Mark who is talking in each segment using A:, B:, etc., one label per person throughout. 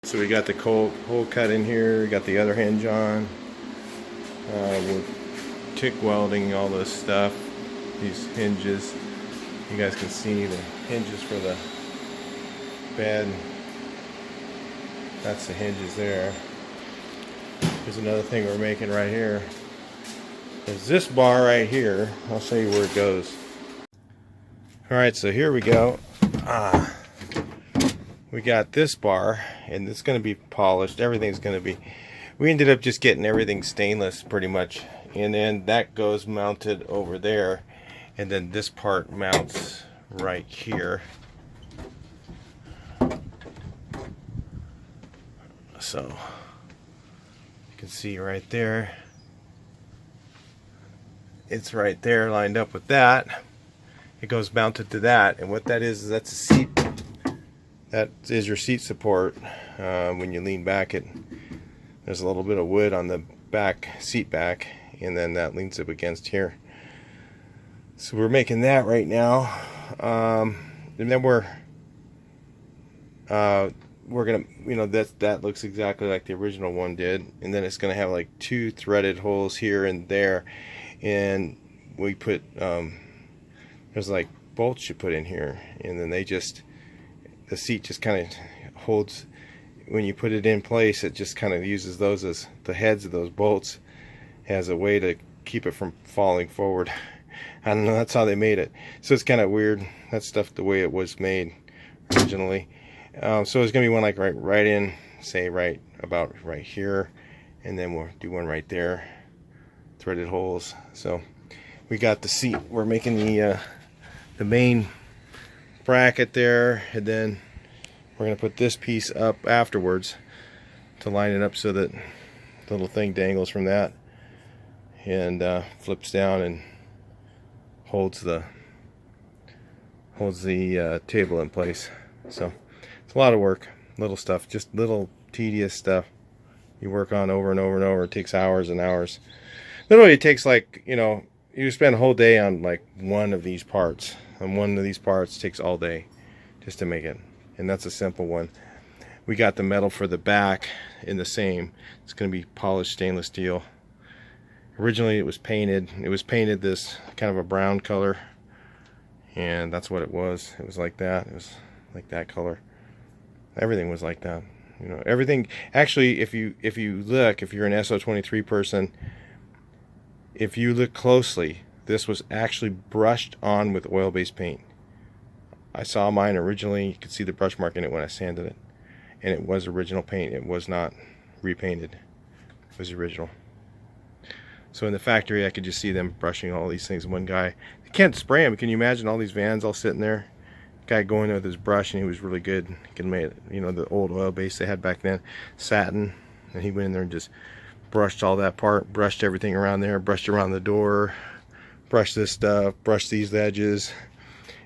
A: So we got the hole cut in here, we got the other hinge on. We're TIG welding all this stuff, these hinges. You guys can see the hinges for the bed. That's the hinges there. Here's another thing we're making right here. There's this bar right here. I'll show you where it goes. Alright, so here we go. We got this bar, and it's going to be polished. Everything's going to be... We ended up just getting everything stainless pretty much. And then that goes mounted over there. And then this part mounts right here. So, you can see right there. It's right there lined up with that. It goes mounted to that. And what that is that's a seat. That is your seat support. When you lean back, there's a little bit of wood on the back, seat back, and then that leans up against here. So we're making that right now, and then we're gonna, you know, that looks exactly like the original one did, and then it's gonna have like 2 threaded holes here and there, and we put there's like bolts you put in here, and then the seat just kind of holds. When you put it in place, it just kind of uses those as the heads of those bolts as a way to keep it from falling forward. I don't know, that's how they made it. So it's kind of weird. That stuff the way it was made originally. So it's gonna be one like right in, say right about right here, and then we'll do one right there, threaded holes. So we got the seat. We're making the main bracket there, and then we're going to put this piece up afterwards to line it up so that the little thing dangles from that and flips down and holds the table in place. So it's a lot of work, little stuff, just little tedious stuff you work on over and over and over. It takes hours and hours. Literally it takes, like, you know, you spend a whole day on like one of these parts, and one of these parts takes all day just to make it. And that's a simple one. We got the metal for the back in the same. It's going to be polished stainless steel. Originally it was painted. It was painted this kind of a brown color, and that's what it was. It was like that. It was like that color. Everything was like that. You know, everything. Actually, if you look, if you're an so23 person, if you look closely, this was actually brushed on with oil-based paint. I saw mine originally. You could see the brush mark in it when I sanded it, and it was original paint. It was not repainted. It was original. So in the factory, I could just see them brushing all these things. One guy, they can't spray them. Can you imagine all these vans all sitting there? Guy going there with his brush, and he was really good. He could make, you know, the old oil base they had back then, satin, and he went in there and just brushed all that part, brushed everything around there, brushed around the door, brushed this stuff, brushed these edges,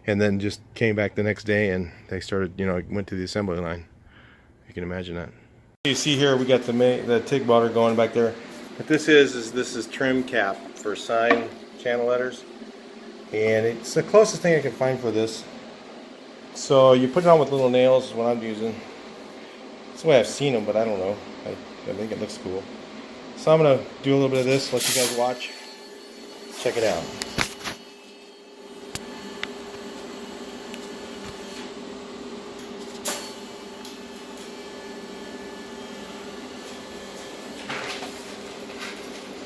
A: and then just came back the next day and they started, you know, went to the assembly line. You can imagine that. You see here we got the TIG welder going back there. What this is trim cap for sign channel letters, and it's the closest thing I can find for this. So you put it on with little nails is what I'm using. That's the way I've seen them, but I don't know. I think it looks cool. So I'm gonna do a little bit of this, let you guys watch. Check it out.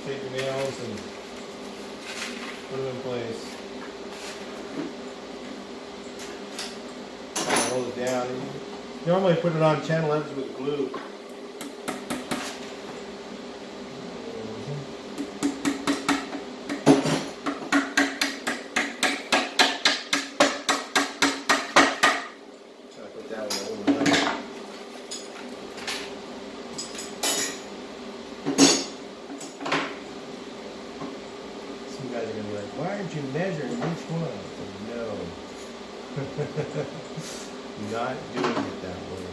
A: Take the nails and put them in place. Hold it down. You normally put it on channel ends with glue. So I put that one over there. Some guys are going to be like, why aren't you measuring each one? No. Not doing it that way.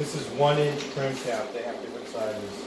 A: This is 1-inch trim cap. They have different sizes.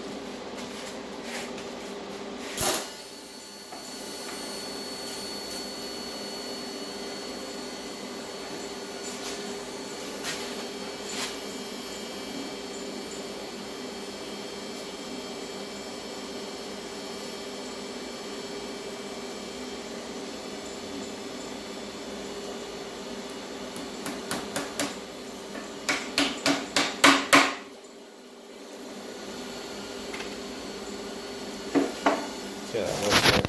A: Yeah, that looks good.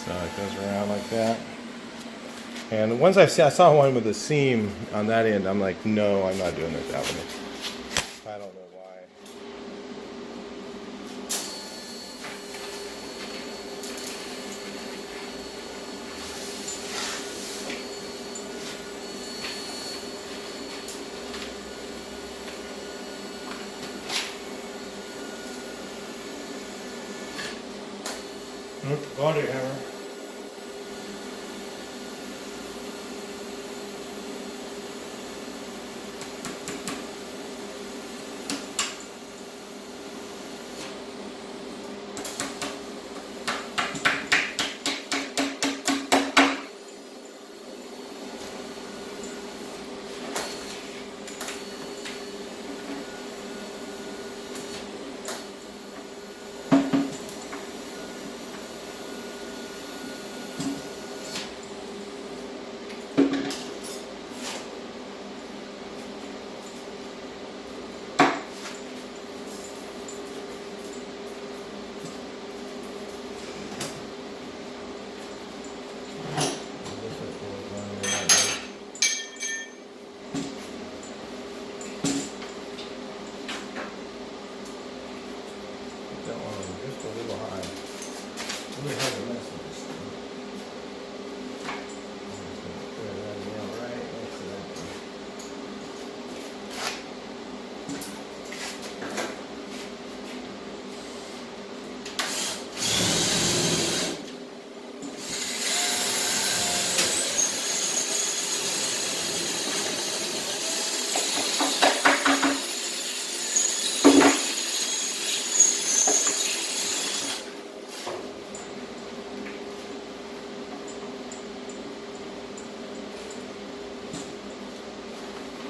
A: So it goes around like that. And once I saw one with a seam on that end, I'm like, no, I'm not doing it that way. I don't know why. Body hammer.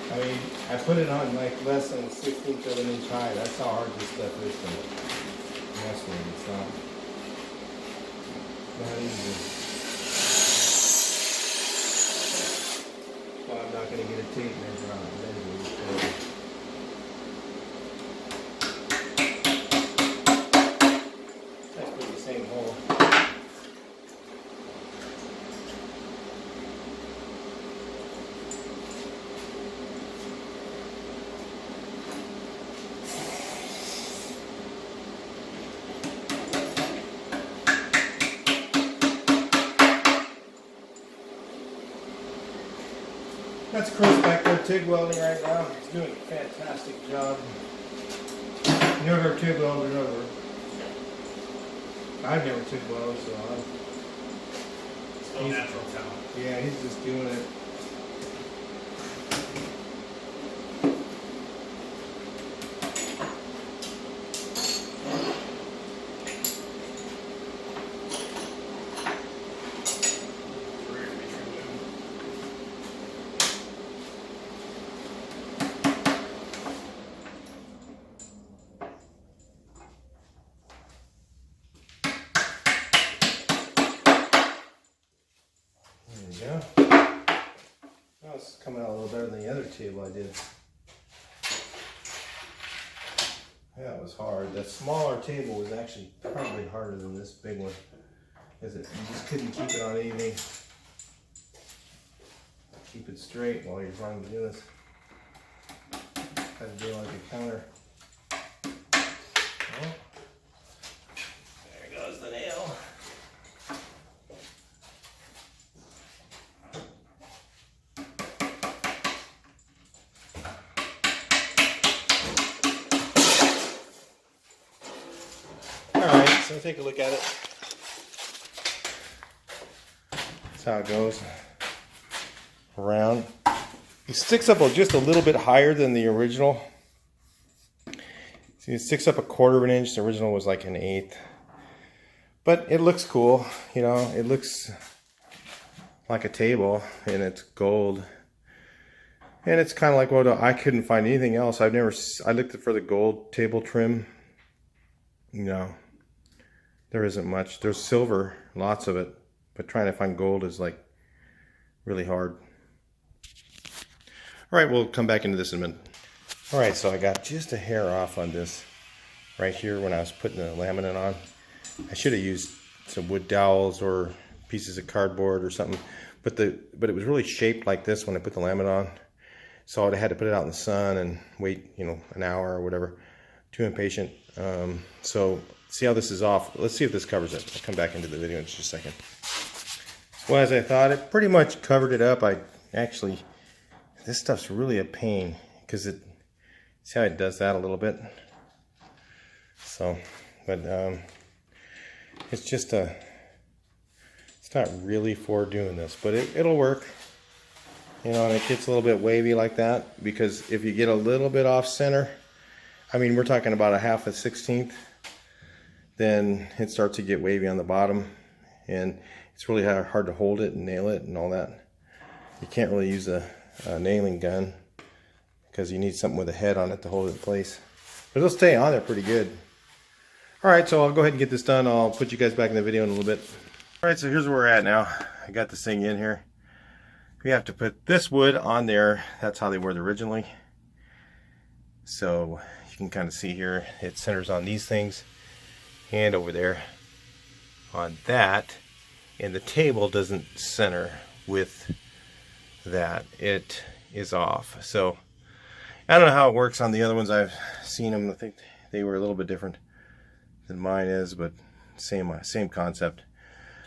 A: I mean, I put it on like less than 1/16 of an inch high. That's how hard this stuff is to mess with. It's not easy. Well, I'm not going to get a tape measure on it. That's pretty the same hole. That's Chris back there TIG welding right now. He's doing a fantastic job. You never TIG welded over. I've never TIG welded, so
B: It's still natural talent.
A: yeah, he's just doing it. Yeah. That was coming out a little better than the other table I did. Yeah, it was hard. That smaller table was actually probably harder than this big one. Because you just couldn't keep it on anything. Keep it straight while you're trying to do this. Had to do like a counter. Oh. There goes the nail. So take a look at it. That's how it goes. Around. It sticks up just a little bit higher than the original. See, it sticks up 1/4 of an inch. The original was like 1/8. But it looks cool, you know. It looks like a table, and it's gold. And it's kind of like, well, I couldn't find anything else. I looked for the gold table trim. No, there isn't much. There's silver, lots of it, but trying to find gold is like really hard. All right, we'll come back into this in a minute. All right, so I got just a hair off on this right here when I was putting the laminate on. I should have used some wood dowels or pieces of cardboard or something, but it was really shaped like this when I put the laminate on. So I had to put it out in the sun and wait, you know, an hour or whatever. Too impatient. So see how this is off. Let's see if this covers it. I'll come back into the video in just a second. Well, as I thought, it pretty much covered it up. This stuff's really a pain because see how it does that a little bit. So, but it's not really for doing this, but it'll work. You know, and it gets a little bit wavy like that because if you get a little bit off center, I mean, we're talking about 1/2 16th, then it starts to get wavy on the bottom, and it's really hard to hold it and nail it and all that. You can't really use a nailing gun because you need something with a head on it to hold it in place. But it'll stay on there pretty good. All right, so I'll go ahead and get this done. I'll put you guys back in the video in a little bit. All right, so here's where we're at now. I got this thing in here. We have to put this wood on there. That's how they were originally. So you can kind of see here, it centers on these things and over there on that. And the table doesn't center with that. It is off. So I don't know how it works on the other ones. I've seen them. I think they were a little bit different than mine is, but same concept.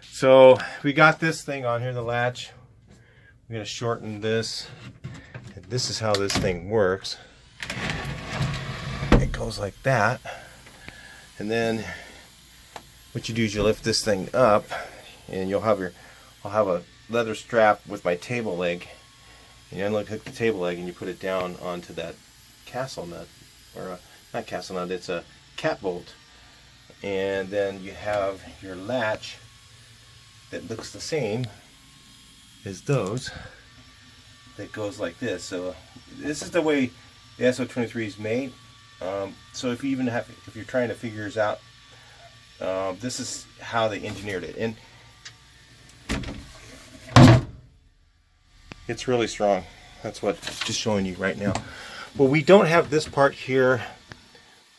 A: So we got this thing on here, the latch. I'm going to shorten this. And this is how this thing works. It goes like that. And then what you do is you lift this thing up, and I'll have a leather strap with my table leg. And you unhook the table leg and you put it down onto that castle nut, or not castle nut, it's a cat bolt. And then you have your latch that looks the same as those, that goes like this. So this is the way the so23 is made. So if you're trying to figure this out, this is how they engineered it, and it's really strong. That's what I'm just showing you right now. Well, we don't have this part here.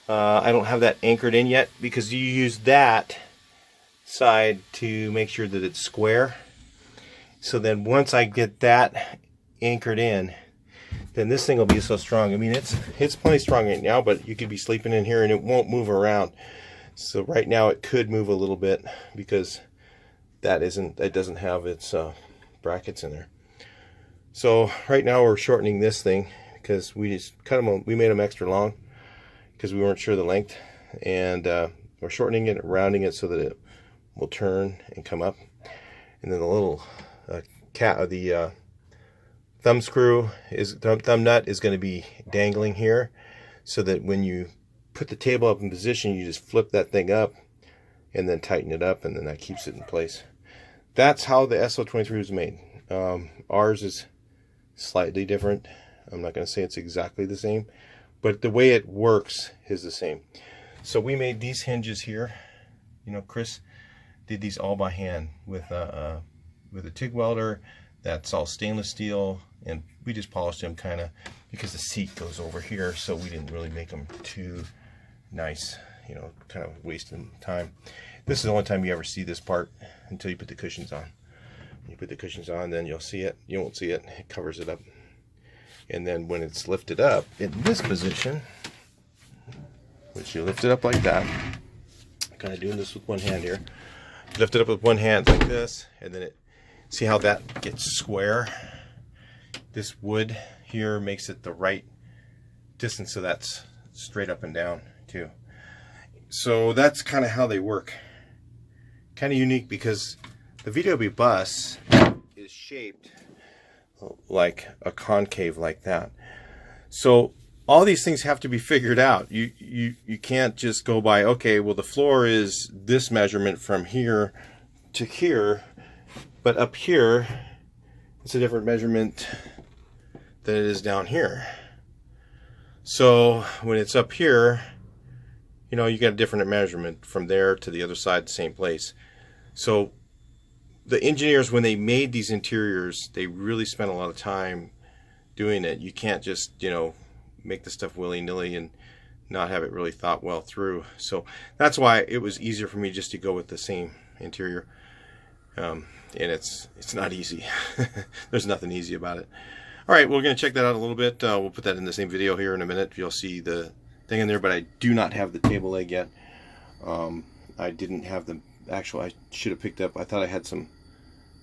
A: I don't have that anchored in yet because you use that side to make sure that it's square. So then once I get that anchored in, then this thing will be so strong. I mean, it's plenty strong right now, but you could be sleeping in here and it won't move around. So right now it could move a little bit because it doesn't have its brackets in there. So right now we're shortening this thing because we just we made them extra long because we weren't sure the length, and we're shortening it, rounding it so that it will turn and come up. And then the little thumb nut is going to be dangling here, so that when you put the table up in position, you just flip that thing up and then tighten it up, and then that keeps it in place. That's how the so23 was made. Ours is slightly different. I'm not going to say it's exactly the same, but the way it works is the same. So we made these hinges here. You know, Chris did these all by hand with a TIG welder. That's all stainless steel, and we just polished them kind of because the seat goes over here, so we didn't really make them too nice, you know, kind of wasting time. This is the only time you ever see this part until you put the cushions on. When you put the cushions on, then you'll see it. You won't see it. It covers it up. And then when it's lifted up in this position, which you lift it up like that, I'm kind of doing this with one hand here. Lift it up with one hand like this, and then see how that gets square? This wood here makes it the right distance, so that's straight up and down too. So that's kind of how they work. Kind of unique because the VW bus is shaped like a concave like that. So all these things have to be figured out. You can't just go by, okay, well the floor is this measurement from here to here, but up here it's a different measurement than it is down here. So when it's up here, you know, you got a different measurement from there to the other side, the same place. So the engineers, when they made these interiors, they really spent a lot of time doing it. You can't just, you know, make the stuff willy-nilly and not have it really thought well through. So that's why it was easier for me just to go with the same interior. And it's not easy. There's nothing easy about it. All right, we're going to check that out a little bit. We'll put that in the same video here in a minute. You'll see the thing in there, but I do not have the table leg yet. I didn't have the actual, I should have picked up, I thought I had some,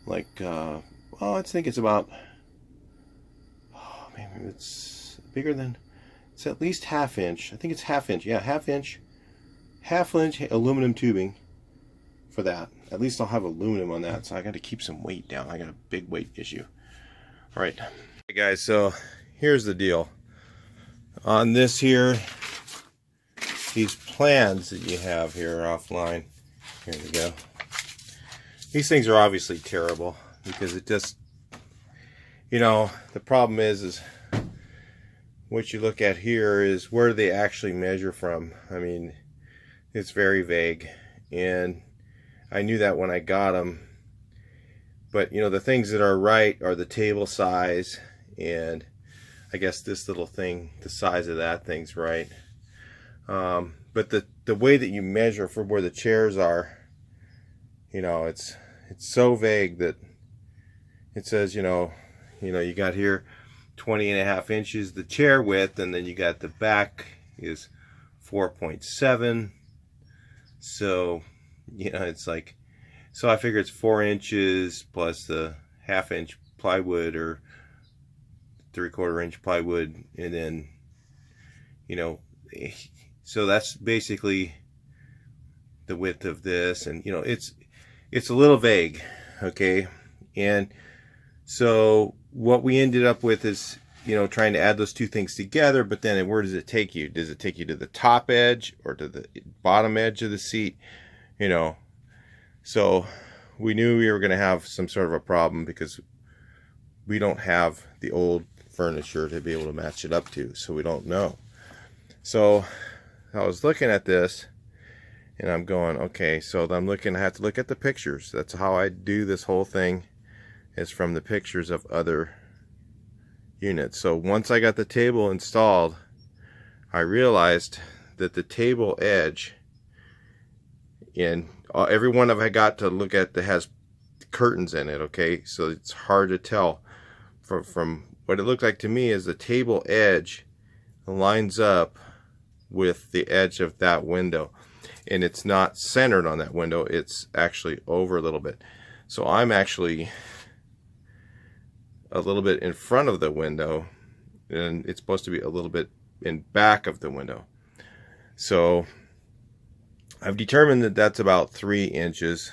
A: like, well, I think it's about, oh, maybe it's bigger than, it's at least ½ inch. I think it's ½ inch. Yeah, ½ inch aluminum tubing for that. At least I'll have aluminum on that, so I got to keep some weight down. I got a big weight issue. All right. Hey guys, so here's the deal. On this here, these plans that you have here offline, here we go. These things are obviously terrible because it just, you know, the problem is what you look at here is where do they actually measure from. I mean, it's very vague, and I knew that when I got them. But, you know, the things that are right are the table size, and I guess this little thing, the size of that thing's right. But the way that you measure for where the chairs are, you know, it's so vague that it says, you know, you got here 20.5 inches the chair width, and then you got the back is 4.7. So, you know, it's like, so I figure it's 4 inches plus the ½ inch plywood or 3/4 inch plywood, and then, you know, so that's basically the width of this. And, you know, it's a little vague, okay? And so what we ended up with is, you know, trying to add those two things together, but then where does it take you? Does it take you to the top edge or to the bottom edge of the seat? You know, so we knew we were going to have some sort of a problem because we don't have the old furniture to be able to match it up to, so we don't know. So I was looking at this and I'm going, okay, so I'm looking, I have to look at the pictures. That's how I do this whole thing, is from the pictures of other units. So once I got the table installed, I realized that the table edge, and every one I got to look at that has curtains in it, okay, so it's hard to tell from what it looked like to me is the table edge lines up with the edge of that window, and it's not centered on that window, it's actually over a little bit. So I'm actually a little bit in front of the window, and it's supposed to be a little bit in back of the window. So I've determined that that's about 3 inches,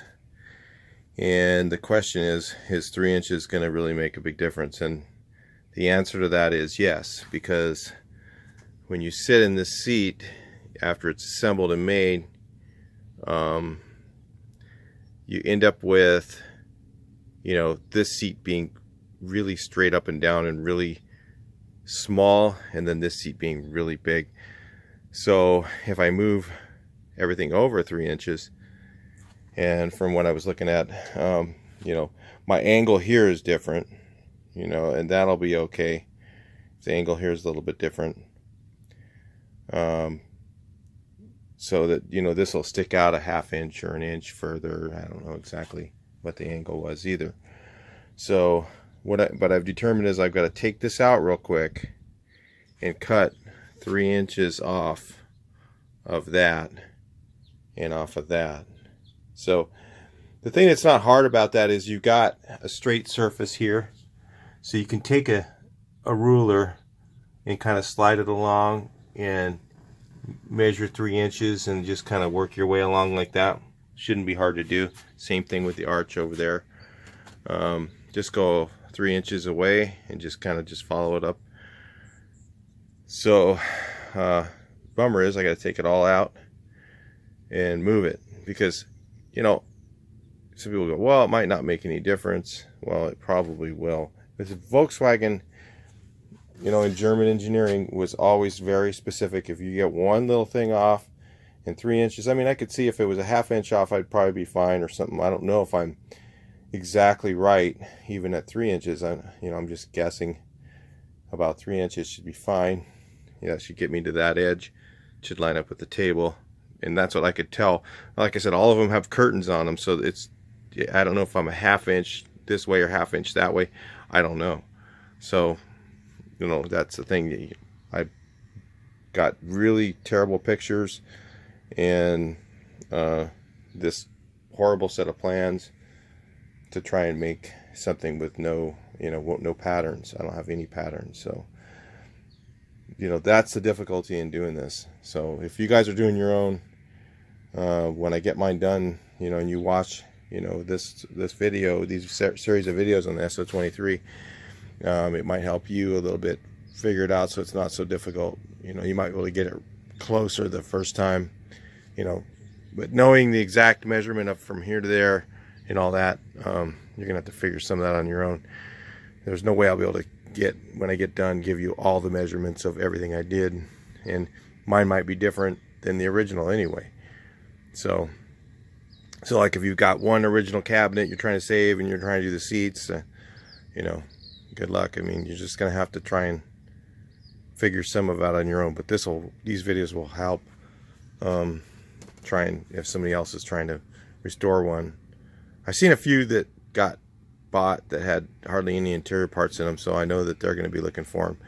A: and the question is 3 inches going to really make a big difference? And the answer to that is yes, because when you sit in this seat after it's assembled and made, you end up with, you know, this seat being really straight up and down and really small, and then this seat being really big. So if I move everything over 3 inches, and from what I was looking at, you know, my angle here is different, you know, and that'll be okay. The angle here is a little bit different, so that, you know, this will stick out a ½ inch or an inch further. I don't know exactly what the angle was either. So but I've determined is I've got to take this out real quick and cut 3 inches off of that and off of that. So the thing that's not hard about that is you've got a straight surface here, so you can take a ruler and kind of slide it along and measure 3 inches and just kind of work your way along like that. Shouldn't be hard to do. Same thing with the arch over there. Just go 3 inches away and just kind of just follow it up. So bummer is I got to take it all out and move it, because you know, some people go, well, it might not make any difference. Well, it probably will. Because Volkswagen, you know, in German engineering was always very specific. If you get one little thing off in 3 inches, I mean, I could see if it was a ½ inch off, I'd probably be fine or something. I don't know if I'm exactly right, even at 3 inches. I'm just guessing. About 3 inches should be fine. Yeah, that should get me to that edge. It should line up with the table, and that's what I could tell. Like I said, all of them have curtains on them, so it's, I don't know if I'm a ½ inch this way or ½ inch that way. I don't know. So, you know, that's the thing. I got really terrible pictures and this horrible set of plans to try and make something with no, you know, no patterns. I don't have any patterns. So, you know, that's the difficulty in doing this. So if you guys are doing your own, when I get mine done, you know, and you watch, you know, this video, these series of videos on the so23, it might help you a little bit figure it out, so it's not so difficult. You know, you might be able to get it closer the first time, you know, but knowing the exact measurement up from here to there and all that, you're gonna have to figure some of that on your own. There's no way I'll be able to get, when I get done, give you all the measurements of everything I did, and mine might be different than the original anyway. So like if you've got one original cabinet you're trying to save and you're trying to do the seats, you know, good luck. I mean, you're just gonna have to try and figure some of it out on your own. But these videos will help. Try and, if somebody else is trying to restore one. I've seen a few that got bought that had hardly any interior parts in them, so I know that they're going to be looking for them,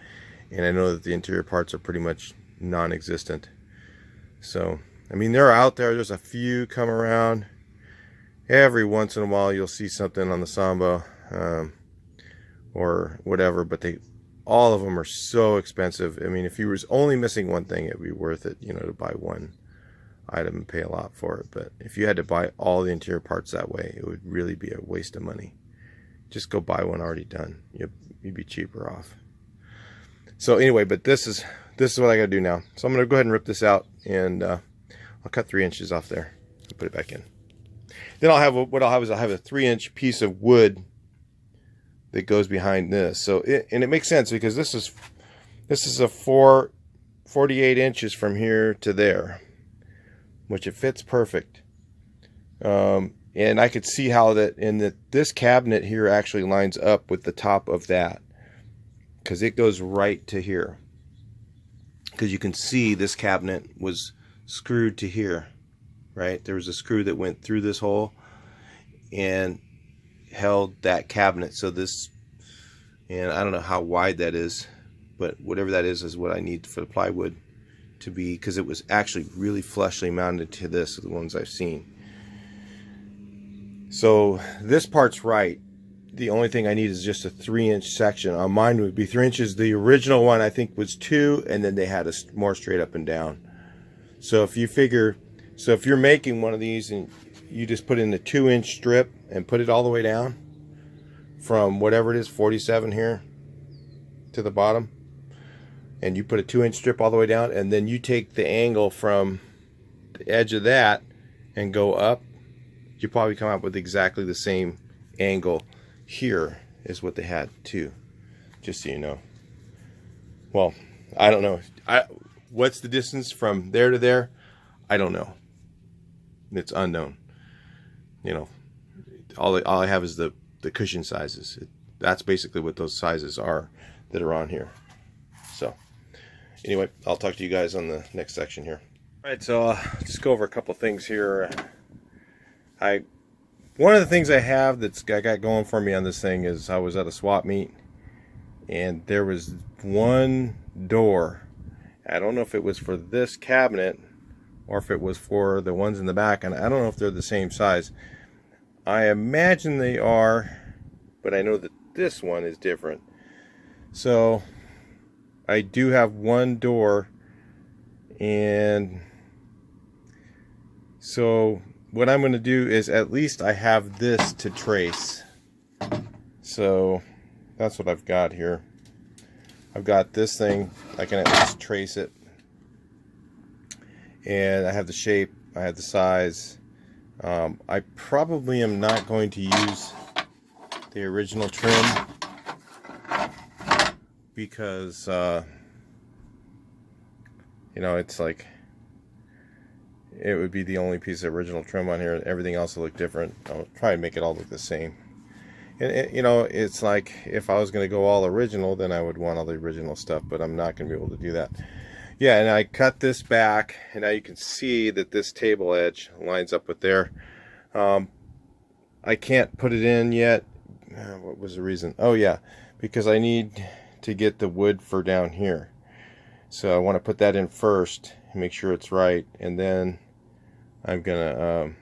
A: and I know that the interior parts are pretty much non-existent. So I mean, they're out there. There's a few come around. Every once in a while you'll see something on the Samba or whatever, but all of them are so expensive. I mean, if you was only missing one thing, it'd be worth it, you know, to buy one item and pay a lot for it. But if you had to buy all the interior parts that way, it would really be a waste of money. Just go buy one already done. You'd be cheaper off. So anyway, but this is what I gotta do now. So I'm gonna go ahead and rip this out, and I'll cut 3 inches off there and put it back in. Then I'll have a 3-inch piece of wood that goes behind this. So it makes sense, because this is a 48 inches from here to there, which it fits perfect. And I could see how this cabinet here actually lines up with the top of that, because it goes right to here. Because you can see this cabinet was screwed to here, right? There was a screw that went through this hole and held that cabinet. So this, and I don't know how wide that is, but whatever that is what I need for the plywood to be, because it was actually really flushly mounted to this, the ones I've seen. So this part's right. The only thing I need is just a 3-inch section. On mine would be 3 inches. The original one I think was 2, and then they had a more straight up and down. So if you figure, so if you're making one of these and you just put in the 2-inch strip and put it all the way down from whatever it is, 47 here to the bottom, and you put a 2-inch strip all the way down, and then you take the angle from the edge of that and go up, you probably come up with exactly the same angle here is what they had too, just so you know. Well, I don't know. What's the distance from there to there? I don't know. It's unknown. You know, all I have is the cushion sizes. That's basically what those sizes are that are on here. So anyway, I'll talk to you guys on the next section here. All right, so I'll just go over a couple things here. One of the things I have that's I got going for me on this thing is I was at a swap meet, and there was one door. I don't know if it was for this cabinet or if it was for the ones in the back, and I don't know if they're the same size. I imagine they are, but I know that this one is different. So I do have one door, and so what I'm going to do is, at least I have this to trace. So that's what I've got here. I've got this thing, I can at least trace it, and I have the shape, I have the size. I probably am not going to use the original trim because you know, it's like it would be the only piece of original trim on here. Everything else will look different. I'll try and make it all look the same. And it, you know, it's like if I was going to go all original, then I would want all the original stuff, but I'm not going to be able to do that. Yeah, and I cut this back, and now you can see that this table edge lines up with there. I can't put it in yet. What was the reason? Oh yeah, because I need to get the wood for down here. So I want to put that in first and make sure it's right, and then I'm gonna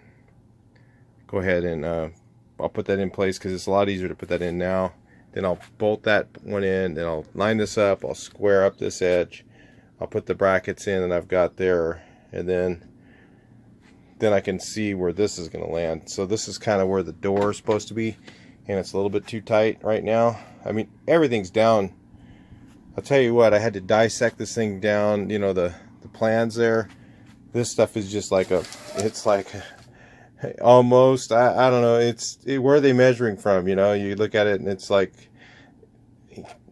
A: go ahead and I'll put that in place because it's a lot easier to put that in now. Then I'll bolt that one in, then I'll line this up, I'll square up this edge, I'll put the brackets in that I've got there, and then I can see where this is going to land. So this is kind of where the door is supposed to be, and it's a little bit too tight right now. I mean, everything's down. I'll tell you what, I had to dissect this thing down, you know, the plans there. This stuff is just like it's like almost, I don't know, where are they measuring from, you know? You look at it and it's like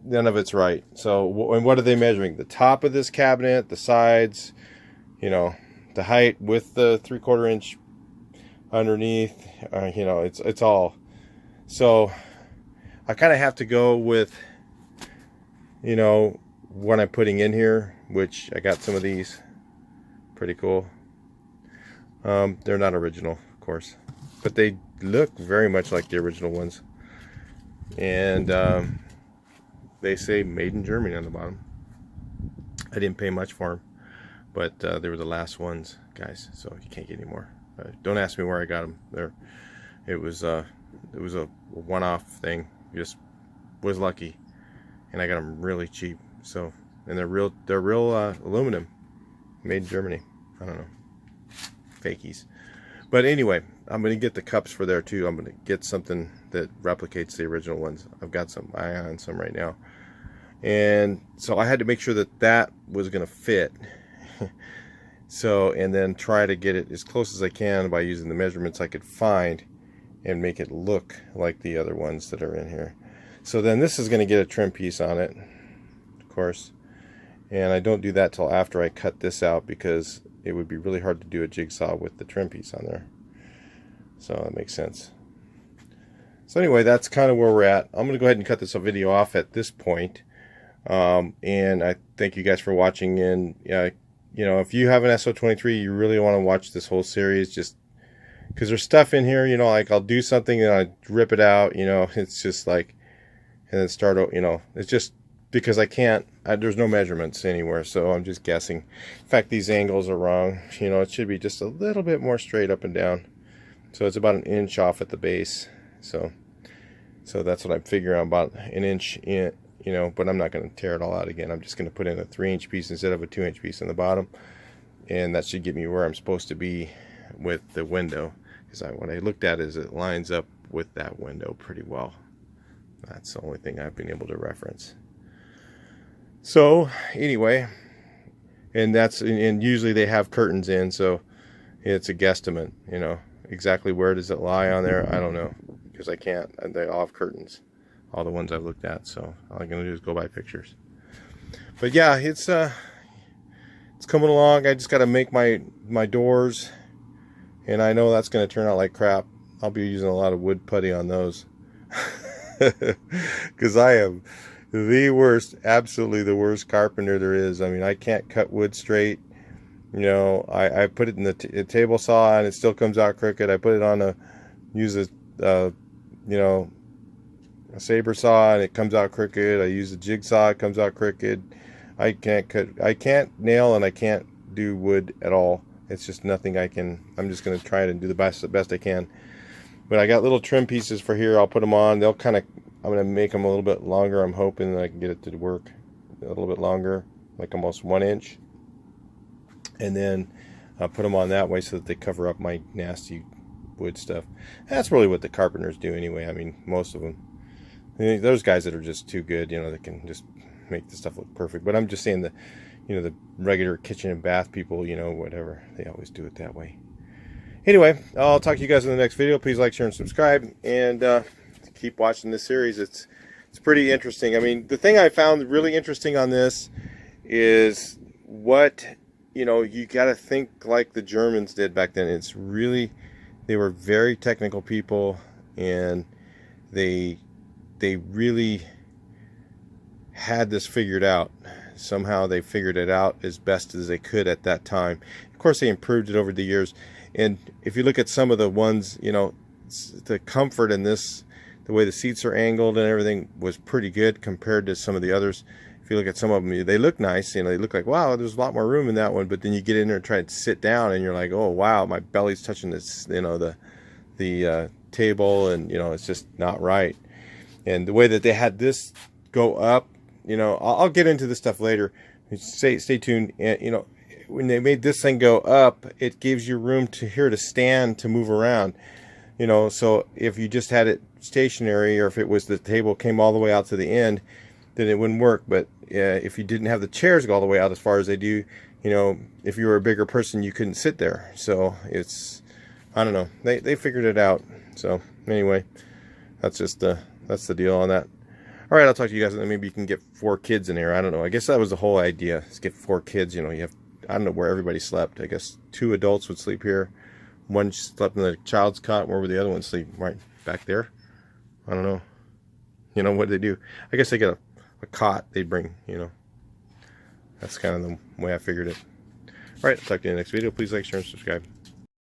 A: none of it's right. So, and what are they measuring? The top of this cabinet, the sides, you know, the height with the 3/4 inch underneath, you know, it's all. So I kind of have to go with, you know, what I'm putting in here, which I got some of these, pretty cool. They're not original, of course, but they look very much like the original ones, and they say made in Germany on the bottom. I didn't pay much for them, but they were the last ones, guys, so you can't get any more. Don't ask me where I got them. It was a one-off thing. Just was lucky, and I got them really cheap. So, and they're real aluminum, made in Germany. I don't know, fakies. But anyway, I'm going to get the cups for there too. I'm going to get something that replicates the original ones. I've got some eye on some right now, and so I had to make sure that that was going to fit. So, and then try to get it as close as I can by using the measurements I could find and make it look like the other ones that are in here. So then this is going to get a trim piece on it, of course, and I don't do that till after I cut this out because it would be really hard to do a jigsaw with the trim piece on there. So that makes sense. So anyway, that's kind of where we're at. I'm going to go ahead and cut this video off at this point. And I thank you guys for watching. And you know, if you have an so23, you really want to watch this whole series, just because there's stuff in here, you know, like I'll do something and I rip it out, you know, it's just like, and then start, you know, it's just because I can't, there's no measurements anywhere, so I'm just guessing. In fact, these angles are wrong. You know, it should be just a little bit more straight up and down. So it's about 1 inch off at the base. So that's what I'm figuring out, about 1 inch in, you know, but I'm not going to tear it all out again. I'm just going to put in a 3-inch piece instead of a 2-inch piece on the bottom. And that should get me where I'm supposed to be with the window. Because what I looked at is it lines up with that window pretty well. That's the only thing I've been able to reference. So anyway, and usually they have curtains in, so it's a guesstimate, you know. Exactly where does it lie on there, I don't know, because I can't. They all have curtains, all the ones I've looked at, so all I'm gonna do is go by pictures. But yeah, it's coming along. I just got to make my doors, and I know that's gonna turn out like crap. I'll be using a lot of wood putty on those because I am the worst, absolutely the worst carpenter there is. I mean, I can't cut wood straight. You know, I put it in the table saw and it still comes out crooked. I put it on use a you know, a saber saw and it comes out crooked. I use a jigsaw, it comes out crooked. I can't nail, and I can't do wood at all. It's just nothing I can. I'm just going to try it and do the best I can. But I got little trim pieces for here. I'll put them on. They'll kind of, I'm going to make them a little bit longer. I'm hoping that I can get it to work a little bit longer, like almost 1 inch. And then I'll put them on that way so that they cover up my nasty wood stuff. That's really what the carpenters do anyway. I mean, most of them. Those guys that are just too good, you know, that can just make the stuff look perfect. But I'm just saying the, you know, the regular kitchen and bath people, you know, whatever, they always do it that way. Anyway, I'll talk to you guys in the next video. Please like, share, and subscribe, and keep watching this series. It's pretty interesting. I mean, the thing I found really interesting on this is what, you know, you got to think like the Germans did back then. It's really, they were very technical people, and they really had this figured out. Somehow they figured it out as best as they could at that time. Of course, they improved it over the years. And if you look at some of the ones, you know, the comfort in this, the way the seats are angled and everything was pretty good compared to some of the others. If you look at some of them, they look nice, you know, they look like, wow, there's a lot more room in that one. But then you get in there and try to sit down, and you're like, oh wow, my belly's touching this, you know, the table, and you know, it's just not right. And the way that they had this go up, you know, I'll get into this stuff later. Stay tuned. And you know, when they made this thing go up, it gives you room to stand to move around. You know, so if you just had it stationary, or if it was the table came all the way out to the end, then it wouldn't work. But if you didn't have the chairs go all the way out as far as they do, you know, if you were a bigger person, you couldn't sit there. So it's, I don't know, they figured it out. So anyway, that's the deal on that. All right, I'll talk to you guys, and then maybe you can get 4 kids in here. I don't know. I guess that was the whole idea, is get 4 kids. You know, you have, I don't know where everybody slept. I guess 2 adults would sleep here. One slept in the child's cot. Where would the other one sleep? Right back there? I don't know. You know, what they do? I guess they get a cot they bring, you know. That's kind of the way I figured it. All right, I'll talk to you in the next video. Please like, share, and subscribe.